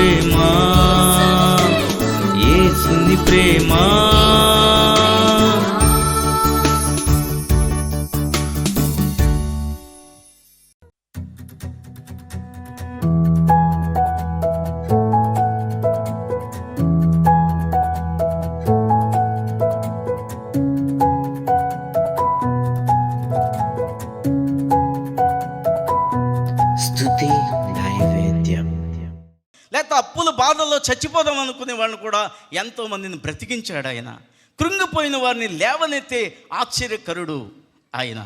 ప్రేమ, యేసుని ప్రేమ. లేకపోతే అప్పుల బాధల్లో చచ్చిపోదాం అనుకునే వాళ్ళని కూడా ఎంతో మందిని బ్రతికించాడు ఆయన. కృంగిపోయిన వారిని లేవనెత్తే ఆశ్చర్యకరుడు ఆయన.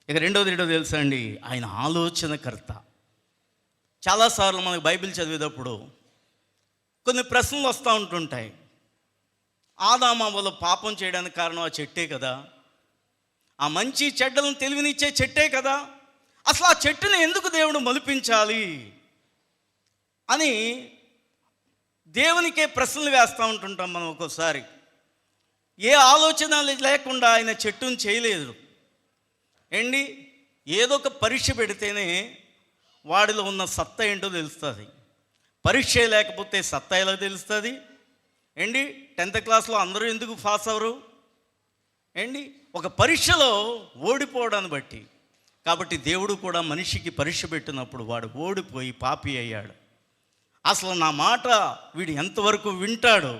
ఇక రెండోది తెలుసా అండి, ఆయన ఆలోచనకర్త. చాలాసార్లు మనకు బైబిల్ చదివేటప్పుడు కొన్ని ప్రశ్నలు వస్తూ ఉంటుంటాయి. ఆదామవ్వలు పాపం చేయడానికి కారణం ఆ చెట్టే కదా, ఆ మంచి చెడ్డలను తెలివినిచ్చే చెట్టే కదా, అసలు ఆ చెట్టుని ఎందుకు దేవుడు మొలిపించాలి అని దేవునికే ప్రశ్నలు వేస్తూ ఉంటుంటాం మనం. ఒక్కోసారి ఏ ఆలోచన లేకుండా ఆయన చెట్టును చేయలేదు ఏంటి. ఏదో ఒక పరీక్ష పెడితేనే వాడిలో ఉన్న సత్తా ఏంటో తెలుస్తుంది. పరీక్ష లేకపోతే సత్తా ఎలా తెలుస్తుంది ఏంటి. 10th క్లాస్లో అందరూ ఎందుకు పాస్ అవ్వరు ఏంటి, ఒక పరీక్షలో ఓడిపోవడాన్ని బట్టి. కాబట్టి దేవుడు కూడా మనిషికి పరీక్ష పెట్టినప్పుడు వాడు ఓడిపోయి పాపి అయ్యాడు. అసలు నా మాట వీడు ఎంతవరకు వింటాడు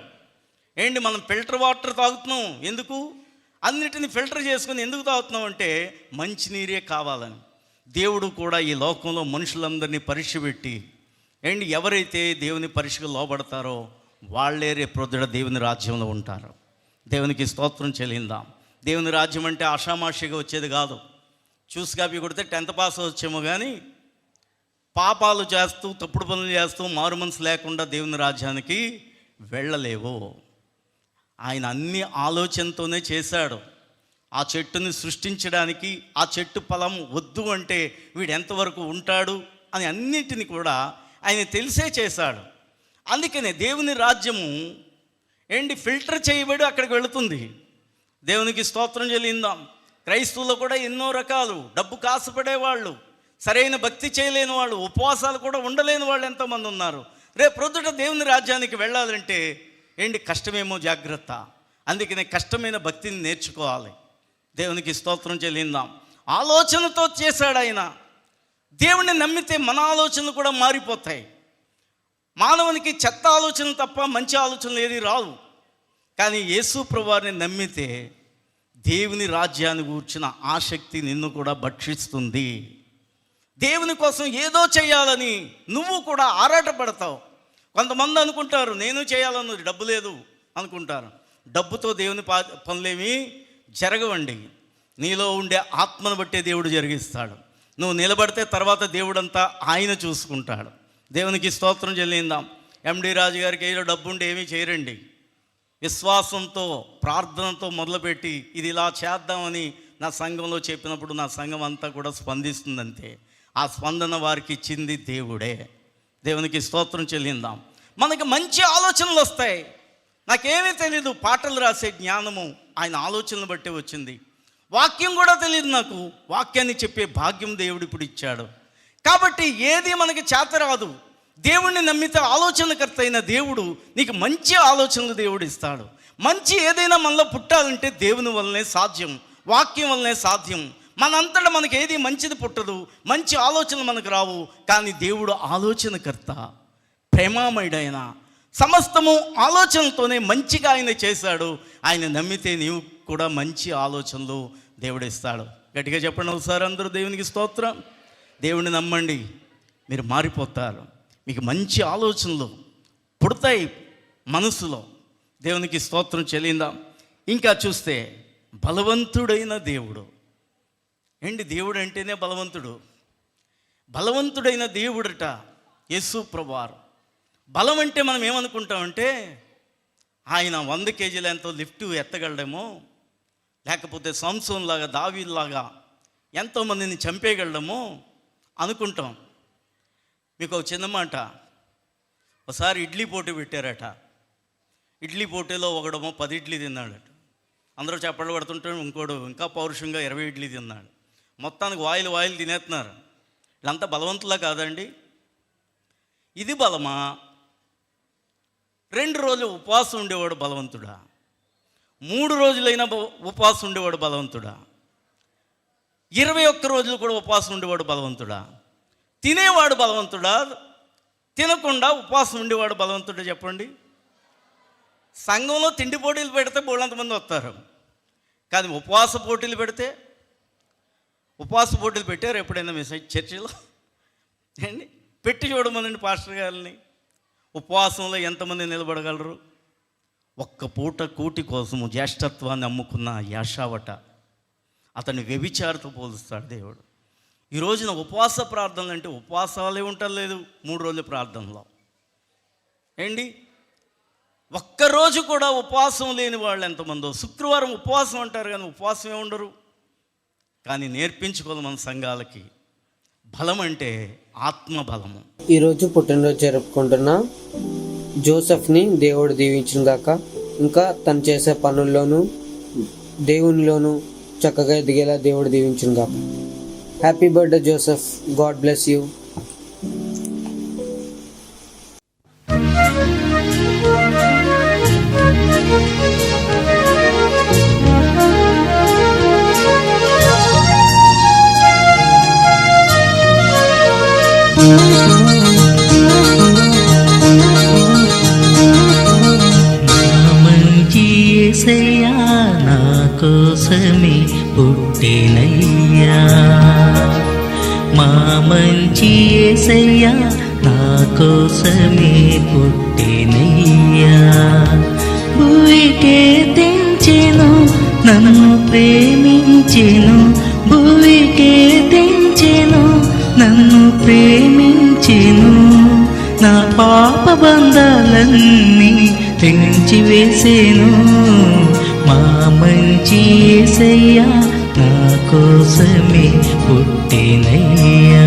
ఏంటి. మనం ఫిల్టర్ వాటర్ తాగుతున్నాం ఎందుకు, అన్నిటిని ఫిల్టర్ చేసుకుని ఎందుకు తాగుతున్నాం అంటే మంచినీరే కావాలని. దేవుడు కూడా ఈ లోకంలో మనుషులందరినీ పరీక్ష పెట్టి ఏంటి, ఎవరైతే దేవుని పరీక్షకు లోబడతారో వాళ్ళే రేపు ప్రొద్దున దేవుని రాజ్యంలో ఉంటారు. దేవునికి స్తోత్రం చెల్లిందాం. దేవుని రాజ్యం అంటే ఆషామాషిగా వచ్చేది కాదు. చూసి కాపీ కొడితే 10th పాస్ వచ్చేమో కానీ పాపాలు చేస్తూ తప్పుడు పనులు చేస్తూ మారు మనసు లేకుండా దేవుని రాజ్యానికి వెళ్ళలేవు. ఆయన అన్ని ఆలోచనతోనే చేశాడు. ఆ చెట్టుని సృష్టించడానికి, ఆ చెట్టు ఫలం వద్దు అంటే వీడు ఎంతవరకు ఉంటాడు అని అన్నిటిని కూడా ఆయన తెలిసే చేశాడు. అందుకనే దేవుని రాజ్యము ఏంటి ఫిల్టర్ చేయబడి అక్కడికి వెళుతుంది. దేవునికి స్తోత్రం చెల్లిందాం. క్రైస్తవులు కూడా ఎన్నో రకాలు, డబ్బు కాసుపడేవాళ్ళు, సరైన భక్తి చేయలేని వాళ్ళు, ఉపవాసాలు కూడా ఉండలేని వాళ్ళు ఎంతోమంది ఉన్నారు. రేపు ప్రొద్దుట దేవుని రాజ్యానికి వెళ్ళాలంటే ఏంటి కష్టమేమో జాగ్రత్త. అందుకనే కష్టమైన భక్తిని నేర్చుకోవాలి. దేవునికి స్తోత్రం చెల్లిందాం. ఆలోచనతో చేశాడు ఆయన. దేవుణ్ణి నమ్మితే మన ఆలోచనలు కూడా మారిపోతాయి. మానవునికి చెత్త ఆలోచన తప్ప మంచి ఆలోచనలు ఏది రావు. కానీ యేసు ప్రభువారిని నమ్మితే దేవుని రాజ్యాన్ని గూర్చిన ఆసక్తి నిన్ను కూడా భక్షిస్తుంది. దేవుని కోసం ఏదో చేయాలని నువ్వు కూడా ఆరాటపడతావు. కొంతమంది అనుకుంటారు నేను చేయాలన్నది, డబ్బు లేదు అనుకుంటారు. డబ్బుతో దేవుని పనులేమీ జరగవండి. నీలో ఉండే ఆత్మను బట్టే దేవుడు జరిగిస్తాడు. నువ్వు నిలబడితే తర్వాత దేవుడంతా ఆయన చూసుకుంటాడు. దేవునికి స్తోత్రం చెల్లిందాం. ఎండి రాజు గారికి ఏదో డబ్బు ఉంటే ఏమీ చేయరండి. విశ్వాసంతో ప్రార్థనతో మొదలుపెట్టి ఇది ఇలా చేద్దామని నా సంఘంలో చెప్పినప్పుడు నా సంఘం అంతా కూడా స్పందిస్తుందంతే. ఆ స్పందన వారికి ఇచ్చింది దేవుడే. దేవునికి స్తోత్రం చెల్లిందాం. మనకి మంచి ఆలోచనలు వస్తాయి. నాకేమీ తెలీదు, పాటలు రాసే జ్ఞానము ఆయన ఆలోచనలు బట్టి వచ్చింది. వాక్యం కూడా తెలియదు నాకు, వాక్యాన్ని చెప్పే భాగ్యం దేవుడు ఇప్పుడు ఇచ్చాడు. కాబట్టి ఏది మనకి చేత రాదు. దేవుణ్ణి నమ్మితే ఆలోచనకర్త అయిన దేవుడు నీకు మంచి ఆలోచనలు దేవుడు ఇస్తాడు. మంచి ఏదైనా మనలో పుట్టాలంటే దేవుని వల్లనే సాధ్యం, వాక్యం వల్లనే సాధ్యం. మనంతటా మనకి ఏది మంచిది పుట్టదు, మంచి ఆలోచనలు మనకు రావు. కానీ దేవుడు ఆలోచనకర్త, ప్రేమామయుడైన, సమస్తము ఆలోచనలతోనే మంచిగా ఆయన చేశాడు. ఆయన నమ్మితే నీవు కూడా మంచి ఆలోచనలు దేవుడు ఇస్తాడు. గట్టిగా చెప్పండి ఒకసారి అందరూ దేవునికి స్తోత్రం. దేవుడిని నమ్మండి, మీరు మారిపోతారు. మీకు మంచి ఆలోచనలు పుడతాయి మనసులో. దేవునికి స్తోత్రం చెల్లిందాం. ఇంకా చూస్తే బలవంతుడైన దేవుడు ఏంటి, దేవుడు అంటేనే బలవంతుడు. బలవంతుడైన దేవుడట యేసు ప్రభువారు. బలం అంటే మనం ఏమనుకుంటామంటే ఆయన 100 కేజీలు ఎంతో లిఫ్ట్ ఎత్తగలడేమో, లేకపోతే సంసోన్ లాగా దావీదులాగా ఎంతోమందిని చంపేయగలడమో అనుకుంటాం. మీకు ఒక చిన్న మాట, ఒకసారి ఇడ్లీ పోటీ పెట్టారట. ఇడ్లీ పోటీలో ఒకడేమో 10 ఇడ్లీ తిన్నాడట. అందరూ చప్పట్లు పడుతుంటాడు, ఇంకోడు ఇంకా పౌరుషంగా 20 ఇడ్లీ తిన్నాడు. మొత్తానికి వాయిలు తినేస్తున్నారు. వీళ్ళంతా బలవంతులా కాదండి? ఇది బలమా 2 రోజులు ఉపవాసం ఉండేవాడు బలవంతుడా? 3 రోజులైనా ఉపవాసం ఉండేవాడు బలవంతుడా? 21 రోజులు కూడా ఉపవాసం ఉండేవాడు బలవంతుడా? తినేవాడు బలవంతుడా? తినకుండా ఉపవాసం ఉండేవాడు బలవంతుడా? చెప్పండి. సంఘంలో తిండి పోటీలు పెడితే బోళ్ళంతమంది వస్తారు, కానీ ఉపవాస పోటీలు పెడితే, ఉపవాస పోటీలు పెట్టారు ఎప్పుడైనా మీ చర్చిలో? అండి, పెట్టి చూడమనండి పాస్టర్ గారిని. ఉపవాసంలో ఎంతమంది నిలబడగలరు? ఒక్క పూట కూటి కోసము జ్యేష్ఠత్వాన్ని అమ్ముకున్న యాషావట, అతన్ని వ్యభిచారితో పోలుస్తాడు దేవుడు. ఈ రోజున ఉపవాస ప్రార్థనలు అంటే ఉపవాసాలే ఉండలేదు 3 రోజుల ప్రార్థనలో. ఏంటి, ఒక్కరోజు కూడా ఉపవాసం లేని వాళ్ళు ఎంతమందో. శుక్రవారం ఉపవాసం అంటారు కానీ ఉపవాసమే ఉండరు. కానీ నేర్పించుకోవాలి మన సంఘాలకి. బలం అంటే ఆత్మ బలము. ఈరోజు పుట్టినరోజు జరుపుకుంటున్న జోసెఫ్ని దేవుడు దీవించిన గాక. ఇంకా తను చేసే పనుల్లోనూ దేవునిలోనూ చక్కగా ఎదిగేలా దేవుడు దీవించిన గాక. Happy birthday Joseph, God bless you. యేసయ్యా నా కోసమే పుట్టినయ్యా, మా మంచి యేసయ్యా నా కోసమే పుట్టినయ్యా. భూమికే తెంచెను నన్ను ప్రేమించెను, భూమికే తెంచెను నన్ను ప్రేమించెను. నా పాప బంధాలన్నీ తెంచి వేసేను, మా మంచి యేసయ్యా నా కోసమే పుట్టినయ్యా.